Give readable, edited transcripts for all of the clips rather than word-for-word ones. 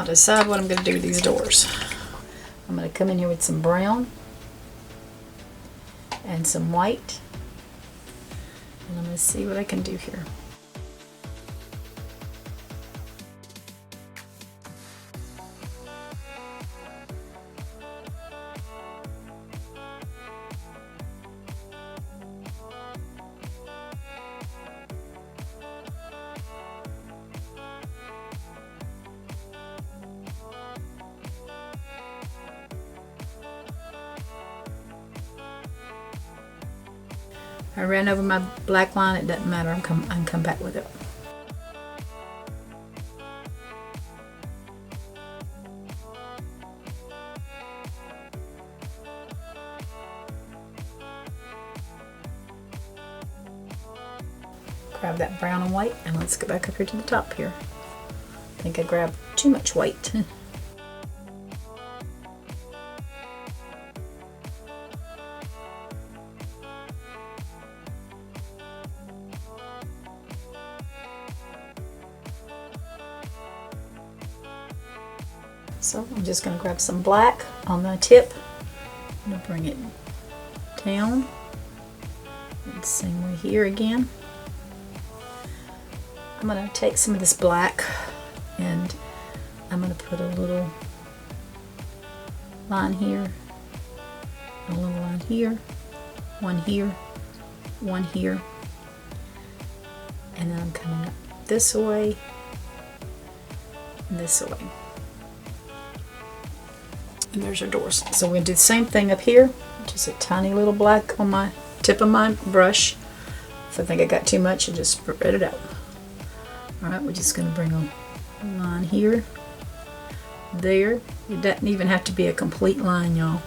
Now decide what I'm going to do with these doors. I'm going to come in here with some brown and some white, and I'm going to see what I can do here. I ran over my black line, it doesn't matter, I can come back with it. Grab that brown and white, and let's go back up here to the top here. I think I grabbed too much white. So I'm just going to grab some black on the tip. I'm going to bring it down. And same way here again. I'm going to take some of this black and I'm going to put a little line here, a little line here, one here, one here, and then I'm coming up this way and this way. And there's our doors. So we're going to do the same thing up here. Just a tiny little black on my tip of my brush. If I think I got too much, I just spread it out. Alright, we're just going to bring a line here, there. It doesn't even have to be a complete line, y'all.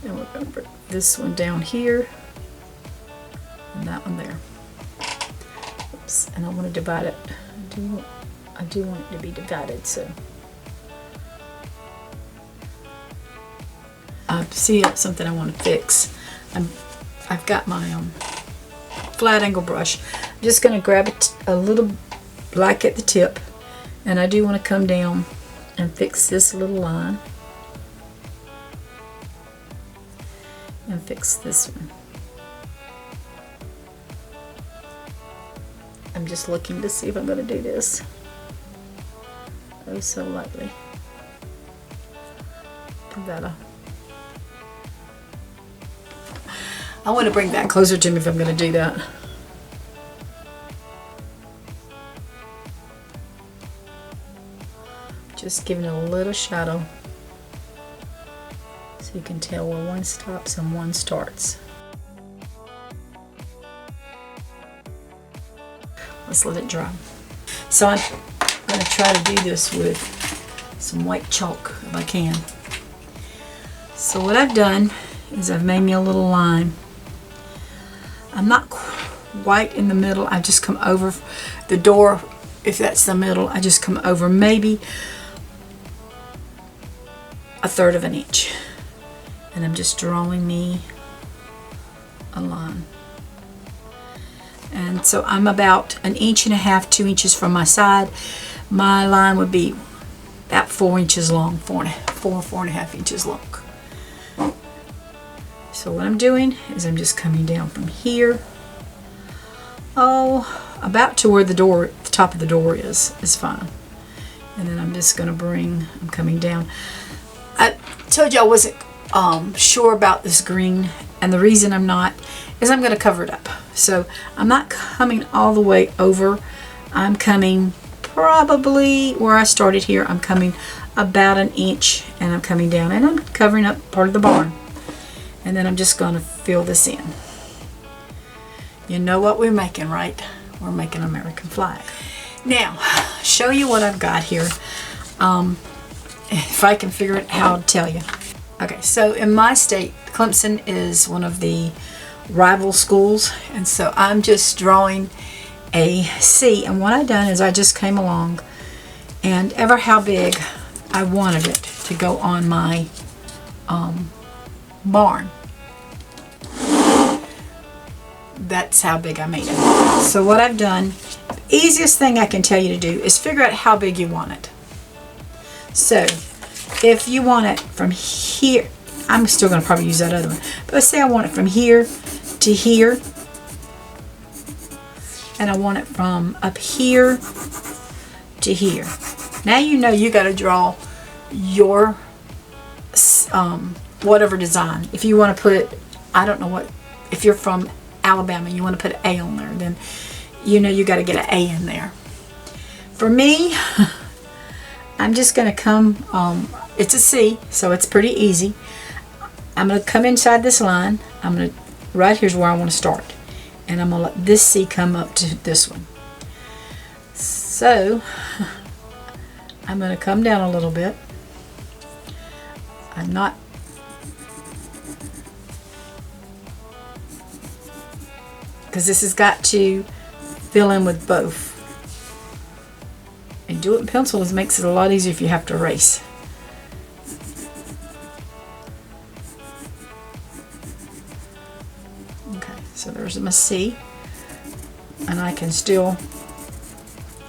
And we're going to bring this one down here, and that one there. Oops, and I want to divide it. I do want it to be divided, so. See, something I want to fix. I've got my flat angle brush. I'm just going to grab a little black at the tip, and I do want to come down and fix this little line and fix this one. I'm just looking to see if I'm going to do this. Oh, so lightly. Give that a I want to bring that closer to me if I'm going to do that. Just giving it a little shadow so you can tell where one stops and one starts. Let's let it dry. So I'm going to try to do this with some white chalk if I can. So what I've done is I've made me a little line. I'm not quite in the middle. I just come over the door. If that's the middle, I just come over maybe 1/3 of an inch. And I'm just drawing me a line. And so I'm about 1.5 inches, 2 inches from my side. My line would be about 4 inches long, 4.5 inches long. So what I'm doing is I'm just coming down from here, about to where the top of the door is fine. And then I'm just going to I'm coming down. I told you I wasn't sure about this green, and the reason I'm not is I'm going to cover it up. So I'm not coming all the way over. I'm coming probably where I started here. I'm coming about 1 inch, and I'm coming down, and I'm covering up part of the barn. And then I'm just going to fill this in. You know what we're making, right? We're making an American flag. Now, show you what I've got here. If I can figure out how to tell you. Okay, so in my state, Clemson is one of the rival schools. And so I'm just drawing a C. And what I've done is I just came along and ever how big I wanted it to go on my barn. That's how big I made it. So what I've done, easiest thing I can tell you to do is figure out how big you want it. So if you want it from here, I'm still going to probably use that other one. But let's say I want it from here to here. And I want it from up here to here. Now you know you got to draw your whatever design. If you want to put, I don't know what, if you're from Alabama, you want to put an A on there, then you know you got to get an A in there. For me, I'm just going to come, it's a C, so it's pretty easy. I'm going to come inside this line. I'm going to, right here's where I want to start. And I'm going to let this C come up to this one. So, I'm going to come down a little bit. I'm not, because this has got to fill in with both. And do it in pencil makes it a lot easier if you have to erase. Okay, so there's my C. And I can still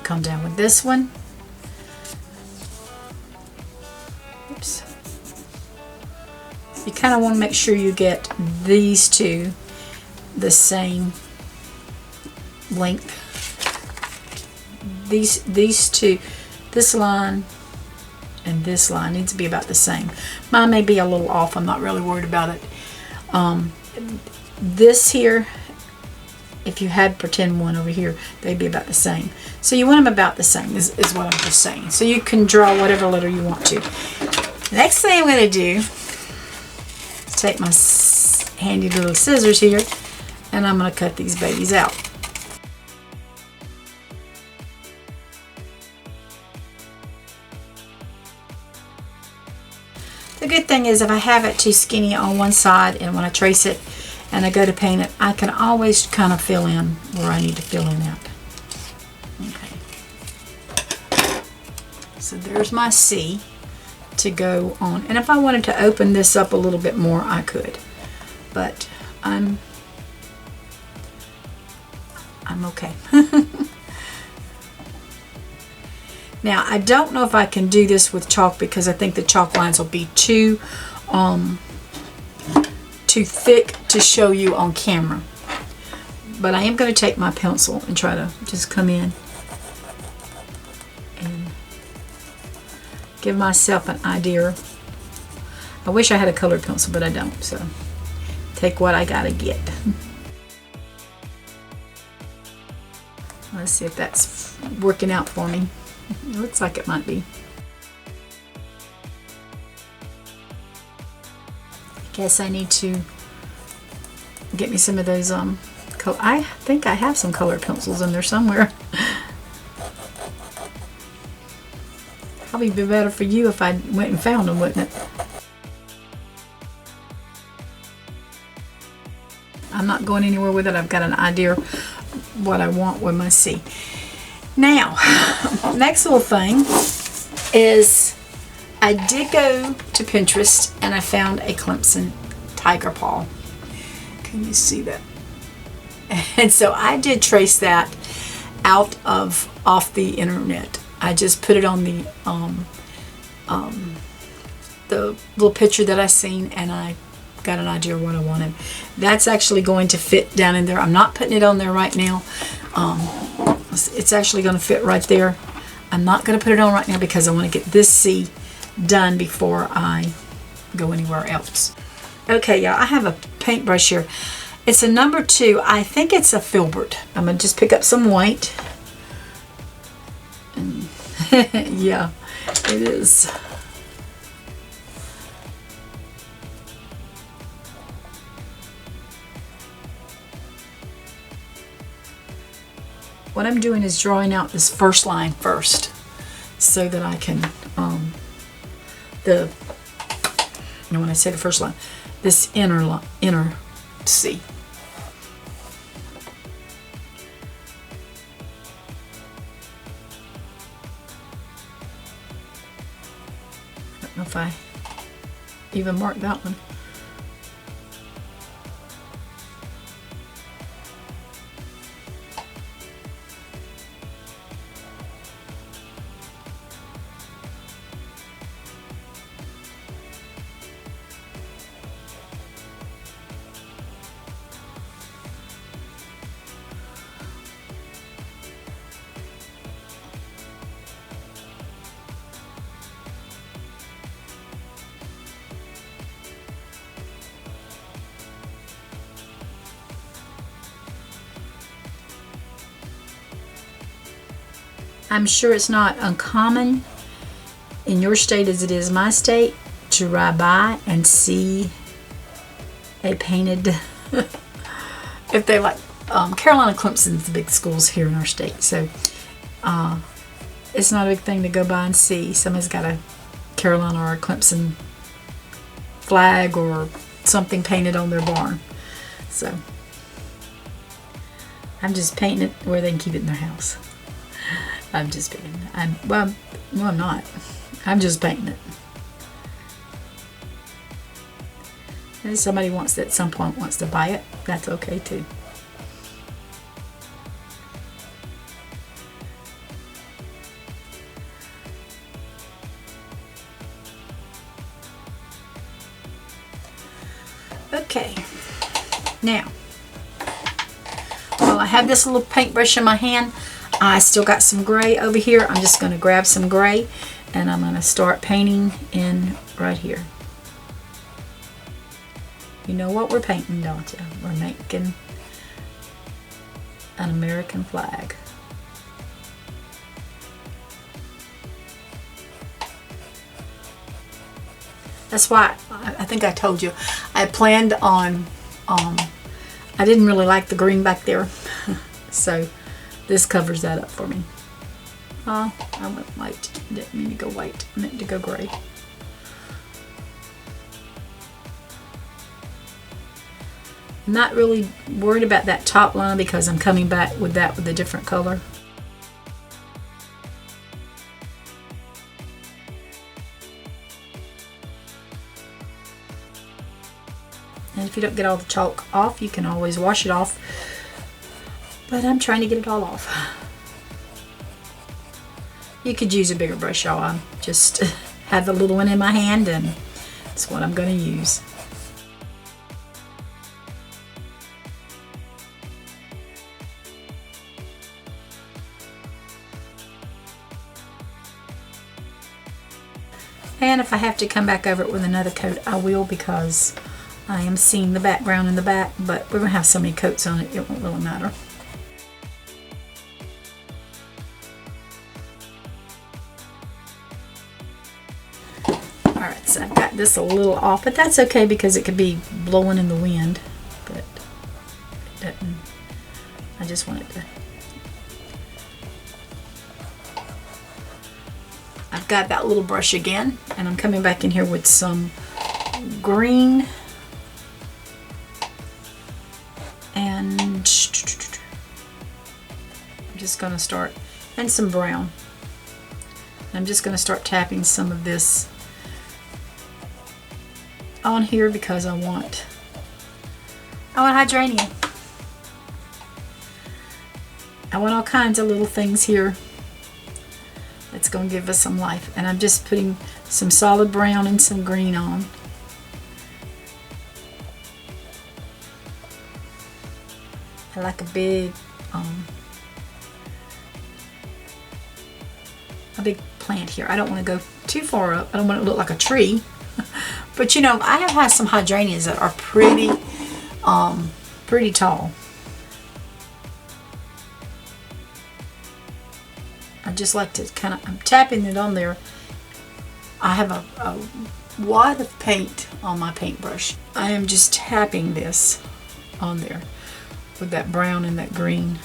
come down with this one. Oops. You kind of want to make sure you get these two the same length. These two, this line and this line needs to be about the same. Mine may be a little off. I'm not really worried about it. This here, if you had pretend one over here, they'd be about the same. So you want them about the same is what I'm just saying. So you can draw whatever letter you want to. Next thing I'm going to do is take my handy little scissors here, and I'm going to cut these babies out. The good thing is if I have it too skinny on one side and when I trace it and I go to paint it, I can always kind of fill in where I need to fill in at. Okay. So there's my C to go on. And if I wanted to open this up a little bit more, I could. But I'm okay. Now, I don't know if I can do this with chalk because I think the chalk lines will be too thick to show you on camera. But I am going to take my pencil and try to just come in and give myself an idea. I wish I had a colored pencil, but I don't. So, take what I got to get. Let's see if that's working out for me. It looks like it might be. I guess I need to get me some of those I think I have some colored pencils in there somewhere. Probably be better for you if I went and found them, wouldn't it? I'm not going anywhere with it. I've got an idea what I want with my C. Now, next little thing is I did go to Pinterest and I found a Clemson tiger paw. Can you see that? And so I did trace that out of off the internet. I just put it on the little picture that I seen, and I got an idea of what I wanted. That's actually going to fit down in there. I'm not putting it on there right now. It's actually going to fit right there. I'm not going to put it on right now because I want to get this C done before I go anywhere else. Okay, y'all, I have a paintbrush here. It's a number 2. I think it's a filbert. I'm going to just pick up some white. And yeah, it is. What I'm doing is drawing out this first line first so that I can, when I say the first line, this inner C. I don't know if I even marked that one. I'm sure it's not uncommon in your state as it is my state to ride by and see a painted, if they like, Carolina, Clemson's the big schools here in our state, so it's not a big thing to go by and see somebody's got a Carolina or a Clemson flag or something painted on their barn. So I'm just painting it where they can keep it in their house. I'm just painting it. Well, I'm not. I'm just painting it. And if somebody wants to, at some point wants to buy it, that's okay too. Okay, now, while I have this little paintbrush in my hand, I still got some gray over here. I'm just going to grab some gray and I'm going to start painting in right here. You know what we're painting, don't you? We're making an American flag. That's why I think I told you I planned on, I didn't really like the green back there, so this covers that up for me. I went white. Didn't mean to go white. I meant to go gray. I'm not really worried about that top line because I'm coming back with that with a different color. And if you don't get all the chalk off, you can always wash it off. But I'm trying to get it all off. You could use a bigger brush, y'all. I just have the little one in my hand and that's what I'm going to use. And if I have to come back over it with another coat, I will, because I am seeing the background in the back, but we're going to have so many coats on it, it won't really matter. Alright, so I've got this a little off, but that's okay because it could be blowing in the wind, but it doesn't. I just want it to. I've got that little brush again, and I'm coming back in here with some green and I'm just going to start, and some brown. I'm just going to start tapping some of this on here because I want hydrangea. I want all kinds of little things here. It's going to give us some life, and I'm just putting some solid brown and some green on. I like a big plant here. I don't want to go too far up. I don't want it to look like a tree. But you know, I have had some hydrangeas that are pretty tall. I just like to kind of, I'm tapping it on there. I have a wad of paint on my paintbrush. I am just tapping this on there with that brown and that green,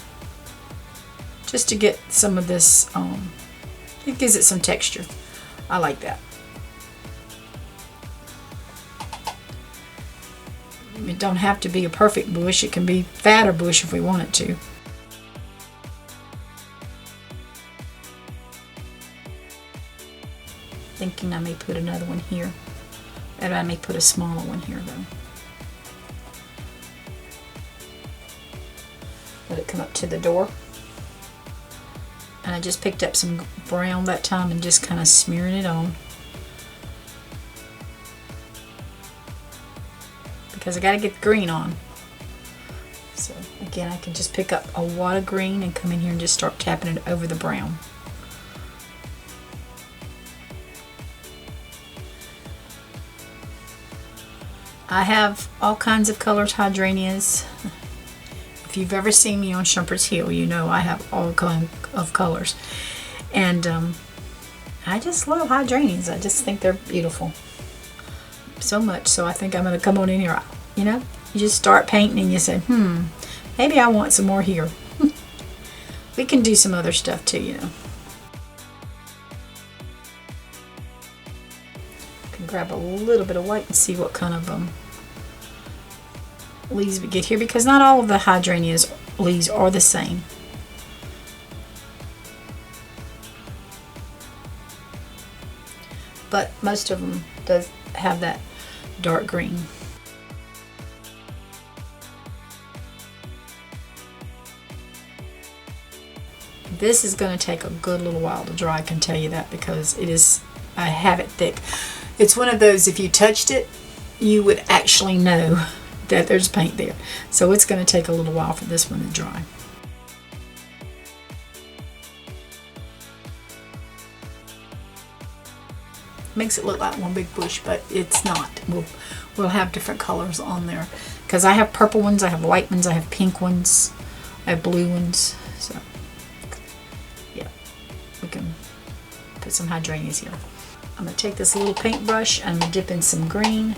just to get some of this, it gives it some texture. I like that. It don't have to be a perfect bush. It can be fatter bush if we want it to. Thinking I may put another one here, and I may put a smaller one here though. Let it come up to the door, and I just picked up some brown that time and just kind of smearing it on because I got to get the green on. So again, I can just pick up a wad of green and come in here and just start tapping it over the brown. I have all kinds of colored hydrangeas. If you've ever seen me on Shumpert's Hill, you know I have all kinds of colors. And I just love hydrangeas. I just think they're beautiful. So much so I think I'm going to come on in here. You know, you just start painting and you say, maybe I want some more here. We can do some other stuff too, you know. I can grab a little bit of white and see what kind of leaves we get here, because not all of the hydrangeas leaves are the same. But most of them does have that dark green. This is going to take a good little while to dry, I can tell you that, because I have it thick. It's one of those, if you touched it, you would actually know that there's paint there. So it's going to take a little while for this one to dry. Makes it look like one big bush, but it's not. We'll have different colors on there, because I have purple ones, I have white ones, I have pink ones, I have blue ones. So yeah, we can put some hydrangeas here. I'm going to take this little paintbrush and I'm going to dip in some green,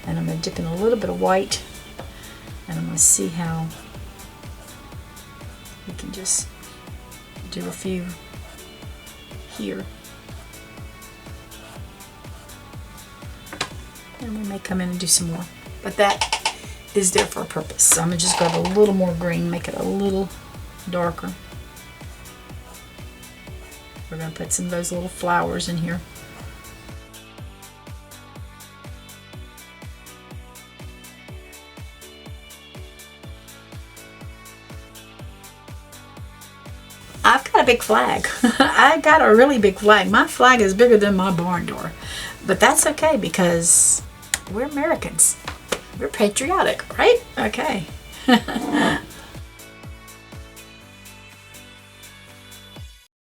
and I'm going to dip in a little bit of white, and I'm going to see how we can just do a few here. And we may come in and do some more. But that is there for a purpose. So I'm going to just grab a little more green, make it a little darker. We're going to put some of those little flowers in here. I've got a big flag. I got a really big flag. My flag is bigger than my barn door. But that's okay, because we're Americans. We're patriotic, right? Okay.